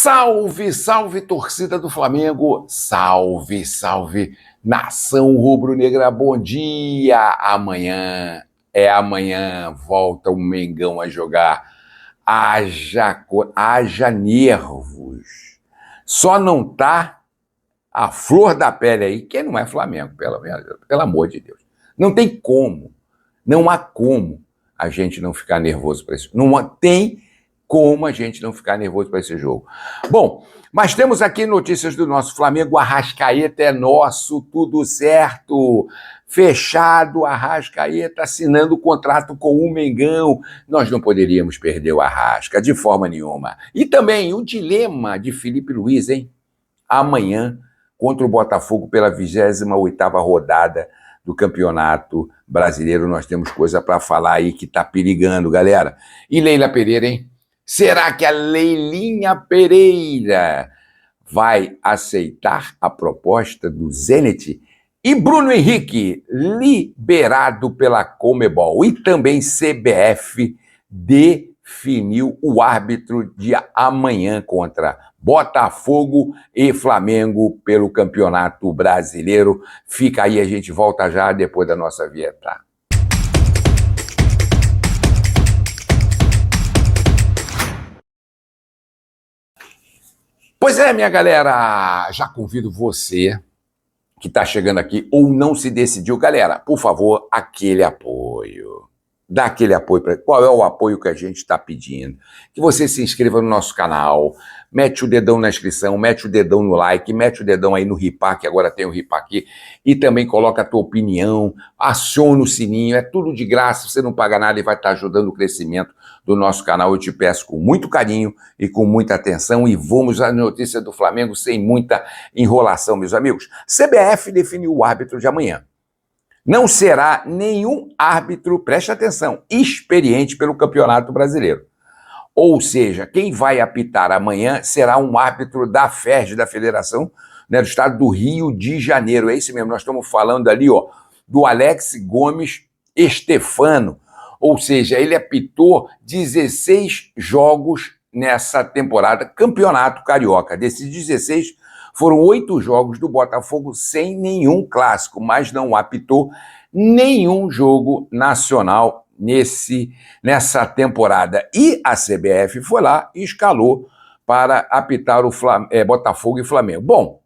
Salve, salve, torcida do Flamengo! Salve, salve, nação rubro-negra! Bom dia! Amanhã, volta o Mengão a jogar. Haja nervos. Só não tá a flor da pele aí, quem não é Flamengo, pelo amor de Deus. Não tem como, não há como a gente não ficar nervoso para isso. Não tem como a gente não ficar nervoso para esse jogo. Bom, mas temos aqui notícias do nosso Flamengo. Arrascaeta é nosso, tudo certo, fechado, Arrascaeta assinando o contrato com o Mengão. Nós não poderíamos perder o Arrasca de forma nenhuma. E também o dilema de Felipe Luiz, hein? Amanhã, contra o Botafogo pela 28ª rodada do Campeonato Brasileiro, nós temos coisa para falar aí que tá perigando, galera. E Leila Pereira, hein? Será que a Leilinha Pereira vai aceitar a proposta do Zenit? E Bruno Henrique, liberado pela Conmebol. E também CBF definiu o árbitro de amanhã contra Botafogo e Flamengo pelo Campeonato Brasileiro. Fica aí, a gente volta já depois da nossa vinheta. Pois é, minha galera, já convido você que está chegando aqui ou não se decidiu. Galera, por favor, aquele apoio. Dá aquele apoio para. Qual é o apoio que a gente está pedindo? Que você se inscreva no nosso canal, mete o dedão na inscrição, mete o dedão no like, mete o dedão aí no Ripar, que agora tem o Ripar aqui, e também coloca a tua opinião, aciona o sininho, é tudo de graça, você não paga nada e vai estar ajudando o crescimento do nosso canal. Eu te peço com muito carinho e com muita atenção, e vamos à notícia do Flamengo sem muita enrolação, meus amigos. CBF definiu o árbitro de amanhã. Não será nenhum árbitro, preste atenção, experiente pelo Campeonato Brasileiro. Ou seja, quem vai apitar amanhã será um árbitro da FERJ, da Federação, né, do Estado do Rio de Janeiro. É isso mesmo, nós estamos falando ali, ó, do Alex Gomes Stefano. Ou seja, ele apitou 16 jogos nessa temporada, Campeonato Carioca. Desses 16, foram 8 jogos do Botafogo sem nenhum clássico, mas não apitou nenhum jogo nacional nessa temporada. E a CBF foi lá e escalou para apitar o Botafogo e Flamengo. Bom,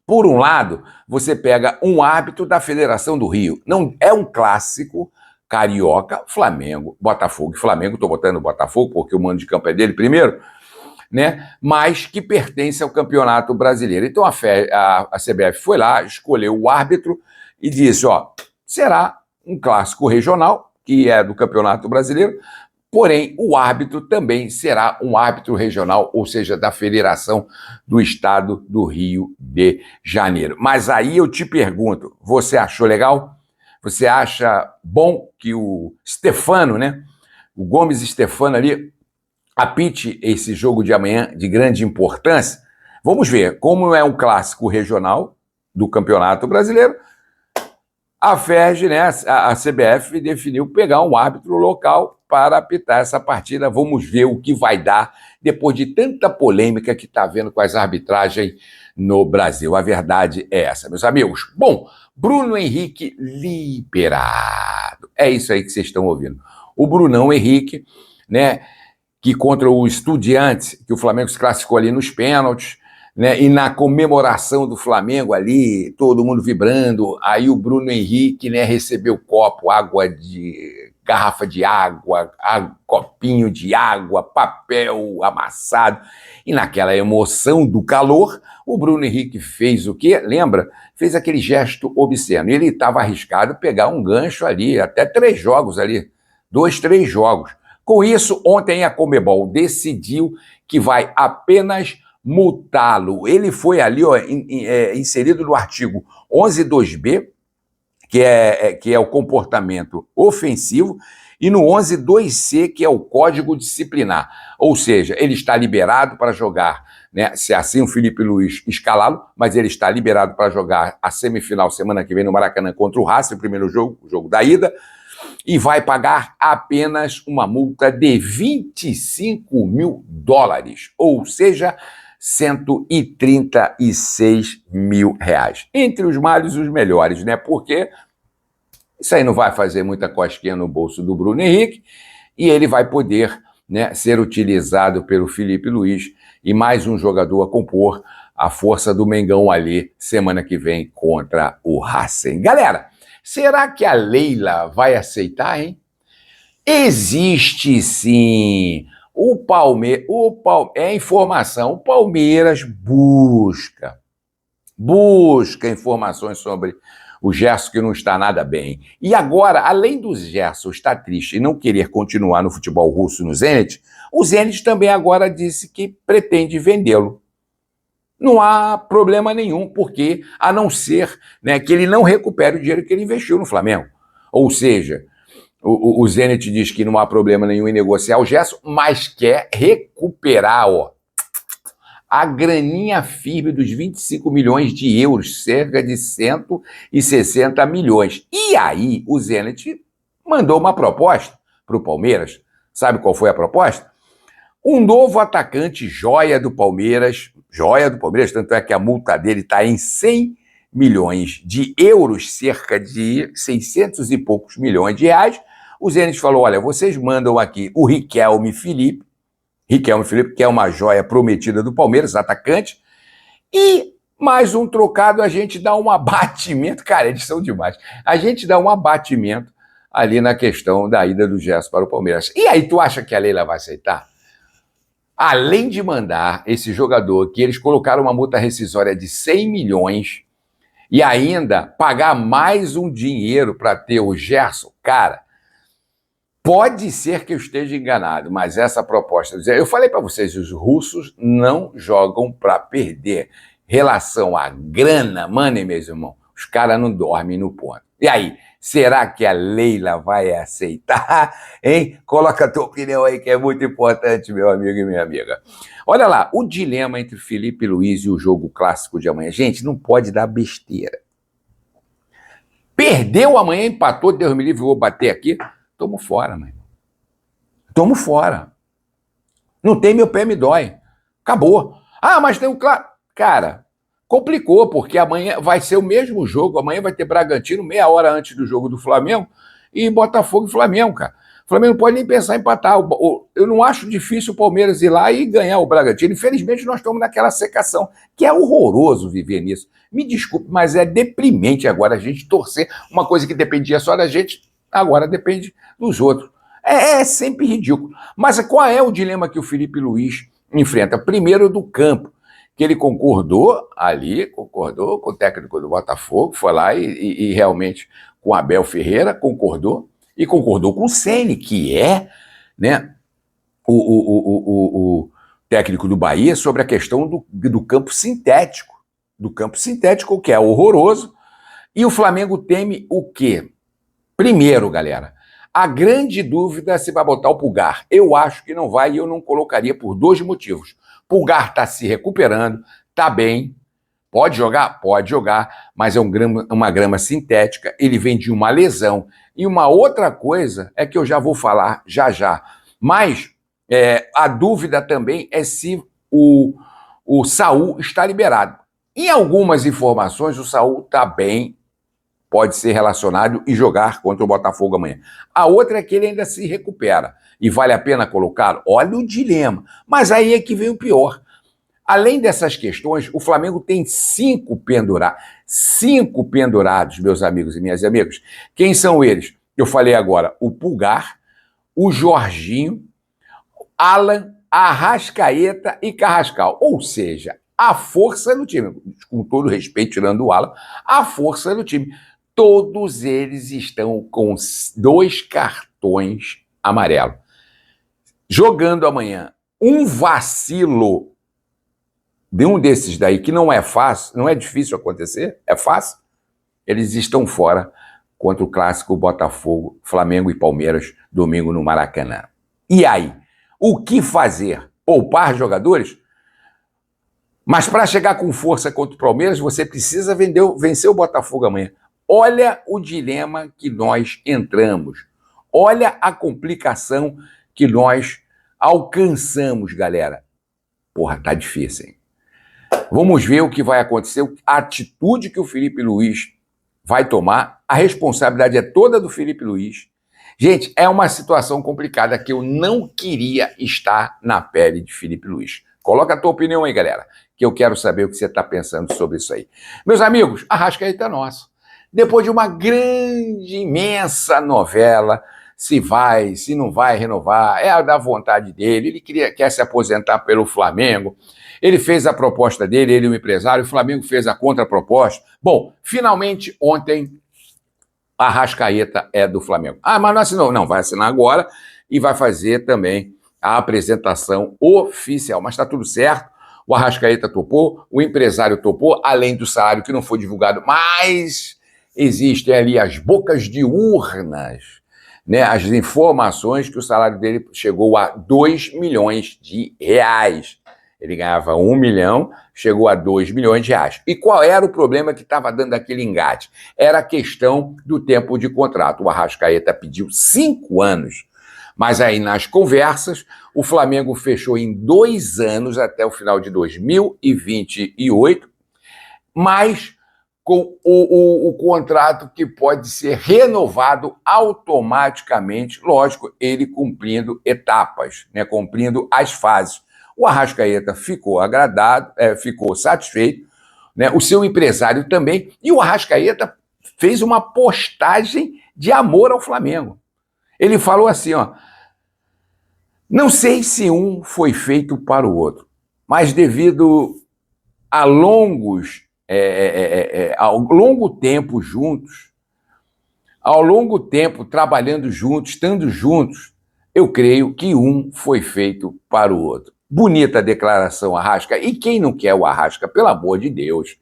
por um lado, você pega um árbitro da Federação do Rio. Não é um clássico carioca, Flamengo, Botafogo e Flamengo. Estou botando o Botafogo porque o mando de campo é dele primeiro, né? Mas que pertence ao Campeonato Brasileiro. Então a CBF foi lá, escolheu o árbitro e disse, ó, será um clássico regional, que é do Campeonato Brasileiro, porém o árbitro também será um árbitro regional, ou seja, da Federação do Estado do Rio de Janeiro. Mas aí eu te pergunto, você achou legal? Você acha bom que o Stefano, né, o Gomes Stefano ali, apite esse jogo de amanhã de grande importância? Vamos ver, como é um clássico regional do Campeonato Brasileiro, a FERJ, né, a CBF, definiu pegar um árbitro local para apitar essa partida. Vamos ver o que vai dar depois de tanta polêmica que está havendo com as arbitragens no Brasil. A verdade é essa, meus amigos. Bom, Bruno Henrique liberado. É isso aí que vocês estão ouvindo. O Brunão Henrique, né, que contra o Estudiantes, que o Flamengo se classificou ali nos pênaltis, né, e na comemoração do Flamengo ali, todo mundo vibrando, aí o Bruno Henrique, né, recebeu copo, garrafa de água, copinho de água, papel amassado, e naquela emoção do calor, o Bruno Henrique fez o quê? Lembra? Fez aquele gesto obsceno. Ele estava arriscado pegar um gancho ali, até 3 jogos ali, 2, 3 jogos. Com isso, ontem a Conmebol decidiu que vai apenas multá-lo. Ele foi ali, ó, inserido no artigo 11.2b, que é o comportamento ofensivo, e no 11.2c, que é o Código Disciplinar. Ou seja, ele está liberado para jogar, né, se assim o Felipe Luiz escalá-lo, mas ele está liberado para jogar a semifinal semana que vem no Maracanã contra o Racing, o primeiro jogo, o jogo da ida, e vai pagar apenas uma multa de 25 mil dólares, ou seja, 136 mil reais. Entre os males, os melhores, né? Porque isso aí não vai fazer muita cosquinha no bolso do Bruno Henrique e ele vai poder, né, ser utilizado pelo Felipe Luiz e mais um jogador a compor a força do Mengão ali semana que vem contra o Racing. Galera, será que a Leila vai aceitar, hein? Existe sim. É informação. O Palmeiras busca informações sobre o Gerson, que não está nada bem. E agora, além do Gerson estar triste e não querer continuar no futebol russo no Zenit, o Zenit também agora disse que pretende vendê-lo. Não há problema nenhum, porque a não ser, né, que ele não recupere o dinheiro que ele investiu no Flamengo. Ou seja, o Zenit diz que não há problema nenhum em negociar o Gerson, mas quer recuperar, a graninha firme dos 25 milhões de euros, cerca de 160 milhões. E aí o Zenit mandou uma proposta para o Palmeiras. Sabe qual foi a proposta? Um novo atacante, joia do Palmeiras, tanto é que a multa dele está em 100 milhões de euros, cerca de 600 e poucos milhões de reais. O Zenit falou, olha, vocês mandam aqui o Riquelme Felipe, que é uma joia prometida do Palmeiras, atacante, e mais um trocado, a gente dá um abatimento, cara, eles são demais, a gente dá um abatimento ali na questão da ida do Gerson para o Palmeiras. E aí, tu acha que a Leila vai aceitar? Além de mandar esse jogador, que eles colocaram uma multa rescisória de 100 milhões, e ainda pagar mais um dinheiro para ter o Gerson, cara, pode ser que eu esteja enganado, mas essa proposta... Eu falei para vocês, os russos não jogam para perder. Relação à grana, money, meus irmãos, os caras não dormem no ponto. E aí, será que a Leila vai aceitar? Hein? Coloca a tua opinião aí, que é muito importante, meu amigo e minha amiga. Olha lá, o dilema entre Felipe Luiz e o jogo clássico de amanhã. Gente, não pode dar besteira. Perdeu amanhã, empatou, Deus me livre, vou bater aqui. Tomo fora, mãe. Tomo fora. Não tem, meu pé me dói. Acabou. Ah, mas tem um claro. Cara, complicou, porque amanhã vai ser o mesmo jogo. Amanhã vai ter Bragantino, meia hora antes do jogo do Flamengo, e Botafogo e Flamengo, cara. O Flamengo não pode nem pensar em empatar. Eu não acho difícil o Palmeiras ir lá e ganhar o Bragantino. Infelizmente, nós estamos naquela secação, que é horroroso viver nisso. Me desculpe, mas é deprimente agora a gente torcer uma coisa que dependia só da gente, agora depende dos outros. É sempre ridículo. Mas qual é o dilema que o Felipe Luiz enfrenta? Primeiro, do campo, que ele concordou com o técnico do Botafogo, foi lá e realmente com Abel Ferreira concordou, e concordou com o Ceni, que é, né, o técnico do Bahia, sobre a questão do campo sintético. Do campo sintético, que é horroroso. E o Flamengo teme o quê? Primeiro, galera, a grande dúvida é se vai botar o Pulgar. Eu acho que não vai e eu não colocaria por dois motivos. Pulgar está se recuperando, está bem, pode jogar? Pode jogar, mas é uma grama sintética, ele vem de uma lesão. E uma outra coisa é que eu já vou falar já. Mas a dúvida também é se o Saul está liberado. Em algumas informações, o Saul está bem, pode ser relacionado e jogar contra o Botafogo amanhã. A outra é que ele ainda se recupera. E vale a pena colocá-lo? Olha o dilema. Mas aí é que vem o pior. Além dessas questões, o Flamengo tem 5 pendurados. 5 pendurados, meus amigos e minhas amigas. Quem são eles? Eu falei agora, o Pulgar, o Jorginho, Alan, Arrascaeta e Carrascal. Ou seja, a força do time, com todo respeito, tirando o Alan, a força do time. Todos eles estão com 2 cartões amarelos. Jogando amanhã, um vacilo de um desses daí, que não é fácil, não é difícil acontecer, é fácil, eles estão fora contra o clássico Botafogo, Flamengo e Palmeiras, domingo no Maracanã. E aí, o que fazer? Poupar jogadores? Mas para chegar com força contra o Palmeiras, você precisa vencer o Botafogo amanhã. Olha o dilema que nós entramos. Olha a complicação que nós alcançamos, galera. Porra, tá difícil, hein? Vamos ver o que vai acontecer, a atitude que o Felipe Luiz vai tomar. A responsabilidade é toda do Felipe Luiz. Gente, é uma situação complicada que eu não queria estar na pele de Felipe Luiz. Coloca a tua opinião aí, galera, que eu quero saber o que você está pensando sobre isso aí. Meus amigos, Arrascaeta é nosso. Depois de uma grande, imensa novela, se vai, se não vai renovar, é da vontade dele, ele quer se aposentar pelo Flamengo, ele fez a proposta dele, ele é um empresário, o Flamengo fez a contraproposta. Bom, finalmente, ontem, a Arrascaeta é do Flamengo. Ah, mas não assinou. Não, vai assinar agora e vai fazer também a apresentação oficial. Mas está tudo certo, o Arrascaeta topou, o empresário topou, além do salário que não foi divulgado, mas existem ali as bocas de urnas, né, as informações que o salário dele chegou a 2 milhões de reais. Ele ganhava 1 milhão, chegou a 2 milhões de reais. E qual era o problema que estava dando aquele engate? Era a questão do tempo de contrato. O Arrascaeta pediu 5 anos, mas aí nas conversas, o Flamengo fechou em 2 anos até o final de 2028, mas com o contrato que pode ser renovado automaticamente, lógico, ele cumprindo etapas, né, cumprindo as fases. O Arrascaeta ficou agradado, ficou satisfeito, né, o seu empresário também, e o Arrascaeta fez uma postagem de amor ao Flamengo. Ele falou assim, ó, não sei se um foi feito para o outro, mas devido a ao longo tempo juntos, ao longo tempo trabalhando juntos, estando juntos, eu creio que um foi feito para o outro. Bonita declaração, Arrasca. E quem não quer o Arrasca, pelo amor de Deus?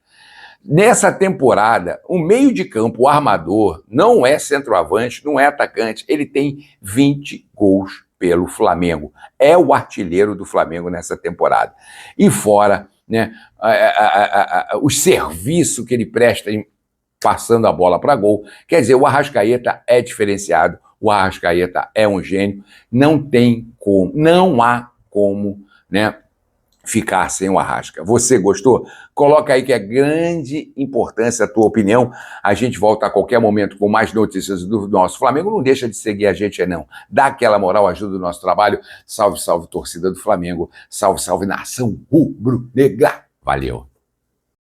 Nessa temporada, o meio de campo, o armador, não é centroavante, não é atacante, ele tem 20 gols pelo Flamengo. É o artilheiro do Flamengo nessa temporada. E fora, né, o serviço que ele presta passando a bola para gol. Quer dizer, o Arrascaeta é diferenciado, o Arrascaeta é um gênio, não há como, né, ficar sem o Arrasca. Você gostou? Coloca aí que é grande importância a tua opinião. A gente volta a qualquer momento com mais notícias do nosso Flamengo. Não deixa de seguir a gente, não. Dá aquela moral, ajuda o nosso trabalho. Salve, salve, torcida do Flamengo. Salve, salve, nação rubro-negra. Valeu.